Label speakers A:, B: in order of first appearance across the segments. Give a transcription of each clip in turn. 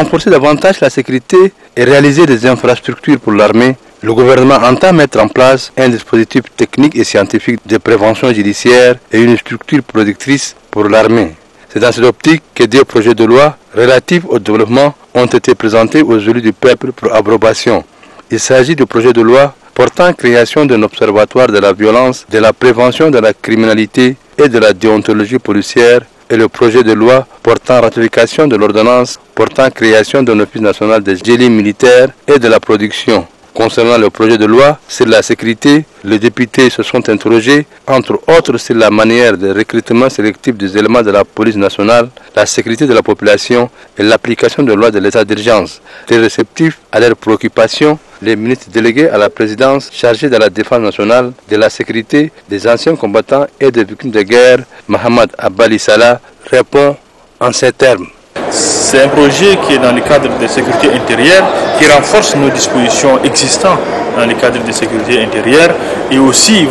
A: renforcer davantage la sécurité et réaliser des infrastructures pour l'armée, le gouvernement entend mettre en place un dispositif technique et scientifique de prévention judiciaire et une structure productrice pour l'armée. C'est dans cette optique que deux projets de loi relatifs au développement ont été présentés aux élus du peuple pour approbation. Il s'agit du projet de loi portant création d'un observatoire de la violence, de la prévention de la criminalité et de la déontologie policière et le projet de loi portant ratification de l'ordonnance portant création d'un office national des génies militaires et de la production. Concernant le projet de loi sur la sécurité, les députés se sont interrogés, entre autres, sur la manière de recrutement sélectif des éléments de la police nationale, la sécurité de la population et l'application de loi de l'état d'urgence. Très réceptifs à leurs préoccupations, les ministres délégués à la présidence chargés de la défense nationale, de la sécurité, des anciens combattants et des victimes de guerre, Mohamed Abali Salah, répond en ces termes.
B: C'est un projet qui est dans le cadre de sécurité intérieure, qui renforce nos dispositions existantes dans le cadre de sécurité intérieure et aussi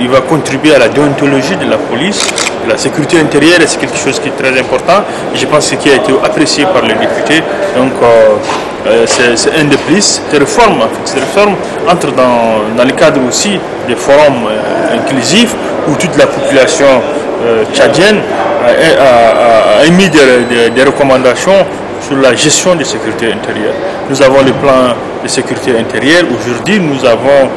B: il va contribuer à la déontologie de la police. La sécurité intérieure, c'est quelque chose qui est très important et je pense que ce qui a été apprécié par les députés. Donc c'est un de plus. Ces réformes entrent dans le cadre aussi des forums inclusifs où toute la population tchadienne a émis des recommandations sur la gestion de sécurité intérieure. Nous avons le plan de sécurité intérieure. Aujourd'hui, nous avons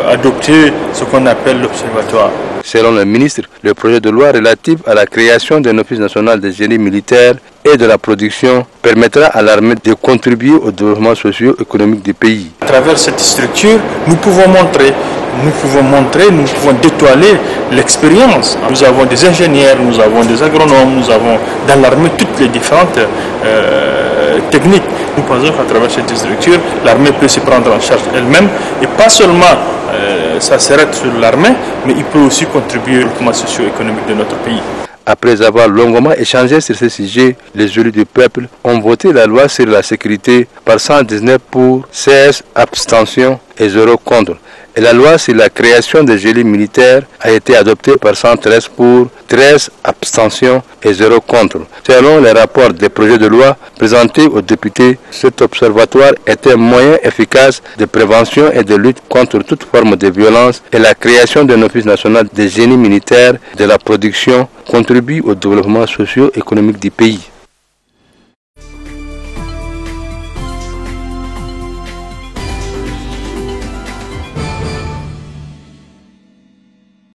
B: adopté ce qu'on appelle l'observatoire.
A: Selon le ministre, le projet de loi relatif à la création d'un office national des génies militaires et de la production permettra à l'armée de contribuer au développement socio-économique du pays.
B: À travers cette structure, nous pouvons détoiler l'expérience. Nous avons des ingénieurs, nous avons des agronomes, nous avons dans l'armée toutes les différentes techniques. Nous pensons qu'à travers cette structure, l'armée peut se prendre en charge elle-même et pas seulement ça s'arrête sur l'armée, mais il peut aussi contribuer au développement socio-économique de notre pays.
A: Après avoir longuement échangé sur ce sujet, les élus du peuple ont voté la loi sur la sécurité par 119 pour, 16 abstentions et 0 contre. Et la loi sur la création des génies militaires a été adoptée par 113 pour, 13 abstentions et 0 contre. Selon les rapports des projets de loi présentés aux députés, cet observatoire est un moyen efficace de prévention et de lutte contre toute forme de violence et la création d'un office national des génies militaires de la production contribue au développement socio-économique du pays.